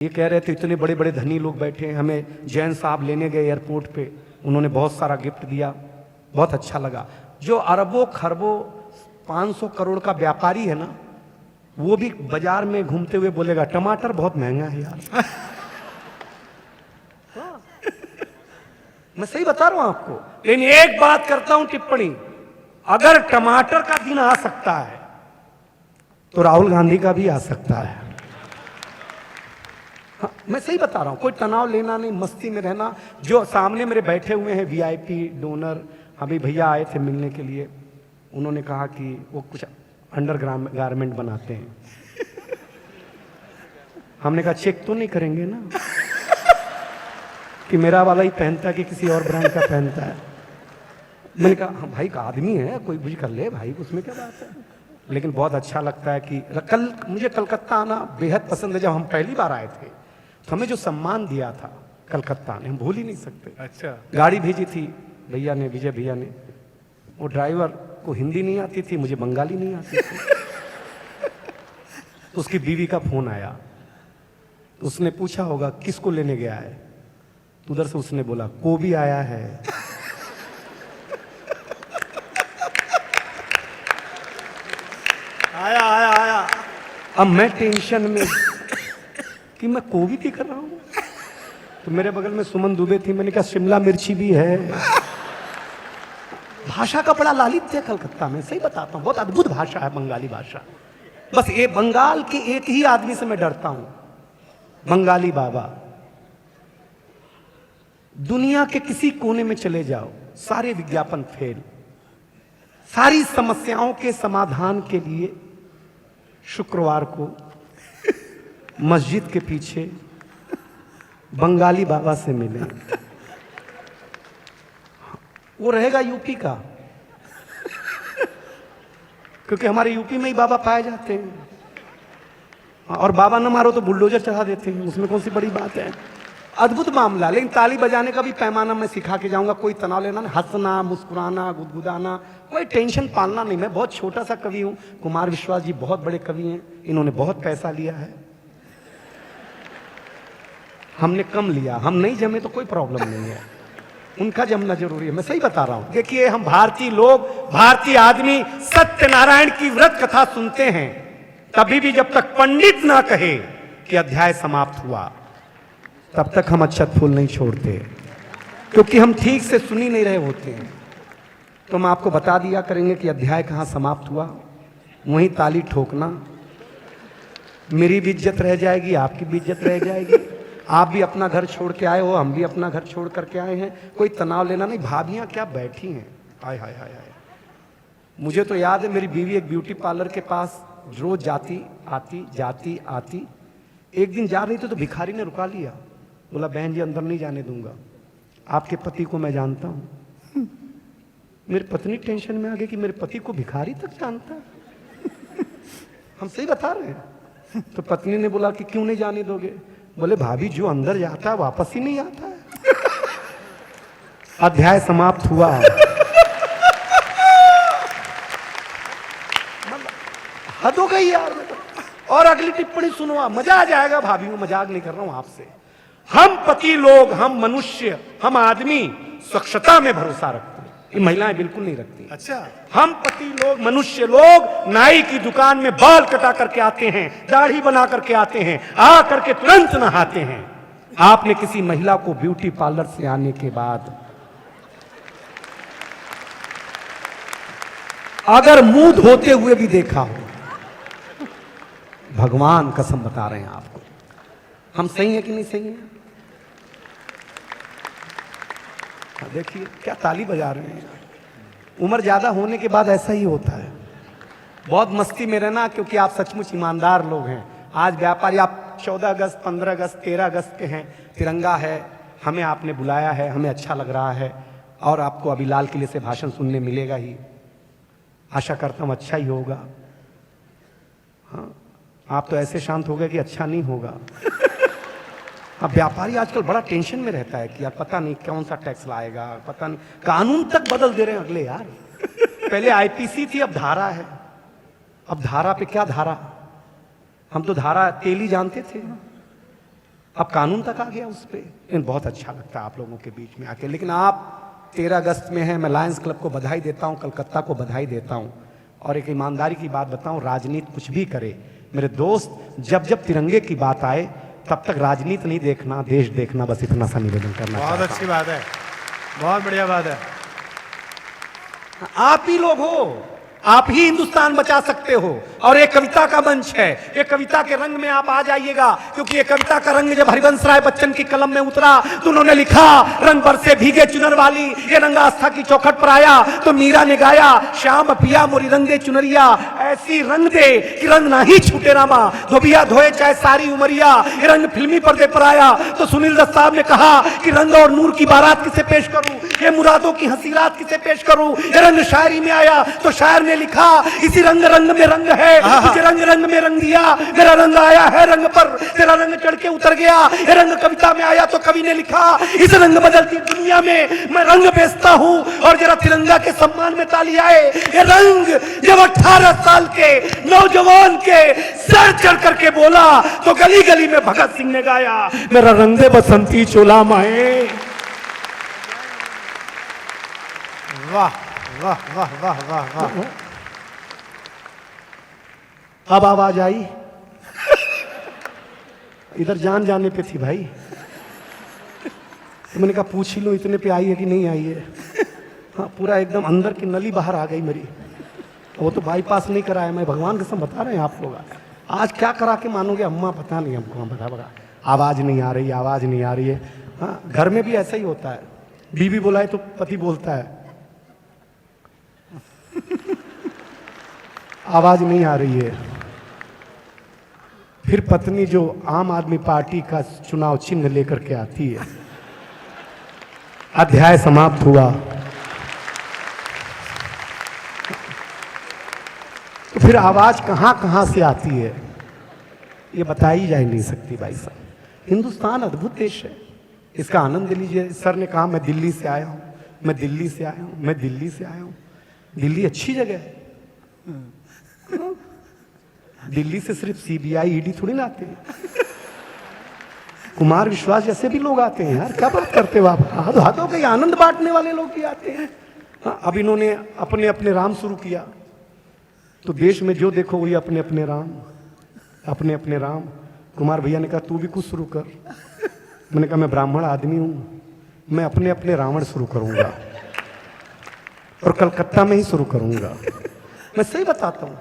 ये कह रहे थे इतने बड़े बड़े धनी लोग बैठे हैं, हमें जैन साहब लेने गए एयरपोर्ट पे, उन्होंने बहुत सारा गिफ्ट दिया, बहुत अच्छा लगा। जो अरबों खरबों 500 करोड़ का व्यापारी है ना, वो भी बाजार में घूमते हुए बोलेगा टमाटर बहुत महंगा है यार। मैं सही बता रहा हूं आपको। लेकिन एक बात करता हूं टिप्पणी, अगर टमाटर का दिन आ सकता है तो राहुल गांधी का भी आ सकता है। हाँ, मैं सही बता रहा हूं, कोई तनाव लेना नहीं, मस्ती में रहना। जो सामने मेरे बैठे हुए हैं वीआईपी डोनर, अभी भैया आए थे मिलने के लिए, उन्होंने कहा कि वो कुछ अंडर गारमेंट बनाते हैं। हमने कहा चेक तो नहीं करेंगे ना कि मेरा वाला ही पहनता है कि किसी और ब्रांड का पहनता है। मैंने कहा हाँ भाई का आदमी है, कोई कुछ कर ले भाई, उसमें क्या बात है। लेकिन बहुत अच्छा लगता है कि कल मुझे कलकत्ता आना बेहद पसंद है। जब हम पहली बार आए थे तो हमें जो सम्मान दिया था कलकत्ता ने, हम भूल ही नहीं सकते। अच्छा, गाड़ी भेजी थी भैया ने, विजय भैया ने। वो ड्राइवर को हिंदी नहीं आती थी, मुझे बंगाली नहीं आती थी। तो उसकी बीवी का फोन आया, उसने पूछा होगा किसको लेने गया है, तो उधर से उसने बोला को भी आया है। आया आया आया। अब मैं टेंशन में कि मैं कोवी भी कर रहा हूं, तो मेरे बगल में सुमन दुबे थी, मैंने कहा शिमला मिर्ची भी है। भाषा का बड़ा लालित्य है कलकत्ता में, सही बताता हूं, बहुत अद्भुत भाषा है बंगाली भाषा। बस ये बंगाल के एक ही आदमी से मैं डरता हूं, बंगाली बाबा। दुनिया के किसी कोने में चले जाओ, सारे विज्ञापन फेल। सारी समस्याओं के समाधान के लिए शुक्रवार को मस्जिद के पीछे बंगाली बाबा से मिले। वो रहेगा यूपी का, क्योंकि हमारे यूपी में ही बाबा पाए जाते हैं। और बाबा न मारो तो बुलडोजर चढ़ा देते हैं, उसमें कौन सी बड़ी बात है। अद्भुत मामला। लेकिन ताली बजाने का भी पैमाना मैं सिखा के जाऊंगा। कोई तनाव लेना नहीं, हंसना, मुस्कुराना, गुदगुदाना, कोई टेंशन पालना नहीं। मैं बहुत छोटा सा कवि हूं, कुमार विश्वास जी बहुत बड़े कवि हैं, इन्होंने बहुत पैसा लिया है, हमने कम लिया। हम नहीं जमे तो कोई प्रॉब्लम नहीं है, उनका जमना जरूरी है। मैं सही बता रहा हूं। देखिए, हम भारतीय लोग, भारतीय आदमी सत्यनारायण की व्रत कथा सुनते हैं तभी भी जब तक पंडित ना कहे कि अध्याय समाप्त हुआ, तब तक हम अक्षत फूल नहीं छोड़ते, क्योंकि हम ठीक से सुन ही नहीं रहे होते हैं। तो हम आपको बता दिया करेंगे कि अध्याय कहां समाप्त हुआ, वहीं ताली ठोकना। मेरी भी इज्जत रह जाएगी, आपकी भी इज्जत रह जाएगी। आप भी अपना घर छोड़ के आए हो, हम भी अपना घर छोड़ करके आए हैं, कोई तनाव लेना नहीं। भाभियां क्या बैठी हैं, हाय हाय हाय हाय। मुझे तो याद है, मेरी बीवी एक ब्यूटी पार्लर के पास रोज जाती आती जाती आती। एक दिन जा रही थी तो भिखारी ने रुका लिया, बोला बहन जी अंदर नहीं जाने दूंगा, आपके पति को मैं जानता हूं। मेरी पत्नी टेंशन में आ गई कि मेरे पति को भिखारी तक जानता है। हम सही बता रहे हैं। तो पत्नी ने बोला कि क्यों नहीं जाने दोगे, बोले भाभी जो अंदर जाता है वापस ही नहीं आता है। अध्याय समाप्त हुआ। हद हो गई यार। और अगली टिप्पणी सुनवा, मजा आ जाएगा भाभी, मैं मजाक नहीं कर रहा हूं आपसे। हम पति लोग, हम मनुष्य, हम आदमी स्वच्छता में भरोसा रखते हैं, ये महिलाएं बिल्कुल नहीं रखती। अच्छा, हम पति लोग, मनुष्य लोग नाई की दुकान में बाल कटा करके आते हैं, दाढ़ी बना करके आते हैं, आ करके तुरंत नहाते हैं। आपने किसी महिला को ब्यूटी पार्लर से आने के बाद अगर मुंह धोते हुए भी देखा हो, भगवान कसम बता रहे हैं आपको, हम सही है कि नहीं सही है। देखिए क्या ताली बजा रहे हैं। उम्र ज्यादा होने के बाद ऐसा ही होता है, बहुत मस्ती में रहना, क्योंकि आप सचमुच ईमानदार लोग हैं। आज व्यापारी, आप 14 अगस्त 15 अगस्त 13 अगस्त के हैं, तिरंगा है, हमें आपने बुलाया है, हमें अच्छा लग रहा है, और आपको अभी लाल किले से भाषण सुनने मिलेगा ही, आशा करता हूं अच्छा ही होगा। हाँ, आप तो ऐसे शांत हो गए कि अच्छा नहीं होगा। अब व्यापारी आजकल बड़ा टेंशन में रहता है कि यार पता नहीं कौन सा टैक्स लाएगा, पता नहीं, कानून तक बदल दे रहे हैं अगले यार। पहले आईपीसी थी, अब धारा है। अब धारा पे क्या धारा, हम तो धारा तेली जानते थे। अब कानून तक आ गया उस पर। लेकिन बहुत अच्छा लगता है आप लोगों के बीच में आके। लेकिन आप 13 अगस्त में हैं, मैं लायंस क्लब को बधाई देता हूं, कलकत्ता को बधाई देता हूं। और एक ईमानदारी की बात बताऊं, राजनीति कुछ भी करे मेरे दोस्त, जब जब तिरंगे की बात आए तब तक राजनीति नहीं देखना, देश देखना, बस इतना सा निवेदन करना। बहुत अच्छी बात है, बहुत बढ़िया बात है। आप ही लोग हो, आप ही हिंदुस्तान बचा सकते हो। और ये कविता का मंच है, ये कविता के रंग में आप आ जाइएगा, क्योंकि ये कविता का रंग जब हरिवंश राय बच्चन की कलम में उतरा तो उन्होंने लिखा, रंग बरसे भीगे चुनर वाली, ये रंग आस्था की चौखट पर आया तो मीरा ने गाया, श्याम पिया मोरी रंग दे चुनरिया, ऐसी रंग दे कि रंग ना ही छूटे रामा, धोबिया धोए चाहे सारी उमरिया। ये रंग फिल्मी पर्दे पर आया तो सुनील दत्त साहब ने कहा कि रंग और नूर की बारात किसे पेश करूं, ये मुरादों की हंसी रात किसे पेश करूं। ये रंग शायरी में आया तो शायर ने लिखा, इसी रंग रंग में रंग है, तुझे रंग रंग में रंग दिया, मेरा रंग आया है रंग पर, तेरा रंग चढ़ के उतर गया। ये रंग कविता में आया तो कवि ने लिखा, इस रंग बदलती दुनिया में मैं रंग बेचता हूं, और जरा तिरंगा के सम्मान में ताली आए। ये रंग जब 18 साल के नौजवान के सर चढ़ करके बोला तो गली गली में भगत सिंह ने गाया, मेरा रंग बसंती चोला माए। वाह वाह वाह वाह वाह वाह। अब आवाज आई? इधर जान जाने पे थी भाई, तो मैंने कहा पूछ ही लो इतने पे आई है कि नहीं आई है। हाँ, पूरा एकदम अंदर की नली बाहर आ गई मेरी। वो तो बाईपास नहीं कराया, मैं भगवान कसम बता रहे हैं आप लोग। आज क्या करा के मानोगे अम्मा, पता नहीं हमको, हम बता आवाज नहीं आ रही, आवाज नहीं आ रही है। हाँ, घर में भी ऐसा ही होता है, बीवी बुलाए तो पति बोलता है आवाज नहीं आ रही है। फिर पत्नी जो आम आदमी पार्टी का चुनाव चिन्ह लेकर के आती है, अध्याय समाप्त हुआ। तो फिर आवाज कहां कहां से आती है ये बताई जा नहीं सकती भाई साहब। हिंदुस्तान अद्भुत देश है, इसका आनंद लीजिए। सर ने कहा मैं दिल्ली से आया हूं, मैं दिल्ली से आया हूं, मैं दिल्ली से आया हूं। दिल्ली अच्छी जगह है। दिल्ली से सिर्फ सीबीआई ईडी थोड़ी ना आते हैं, कुमार विश्वास जैसे भी लोग आते हैं। यार क्या बात करते हो आप, हाथों के आनंद बांटने वाले लोग भी आते हैं। हाँ, अब इन्होंने अपने अपने राम शुरू किया, तो देश में जो देखो वही अपने अपने राम, अपने अपने राम। कुमार भैया ने कहा तू भी कुछ शुरू कर। मैंने कहा मैं ब्राह्मण आदमी हूं, मैं अपने अपने रावण शुरू करूंगा, और कलकत्ता में ही शुरू करूंगा। मैं सही बताता हूं,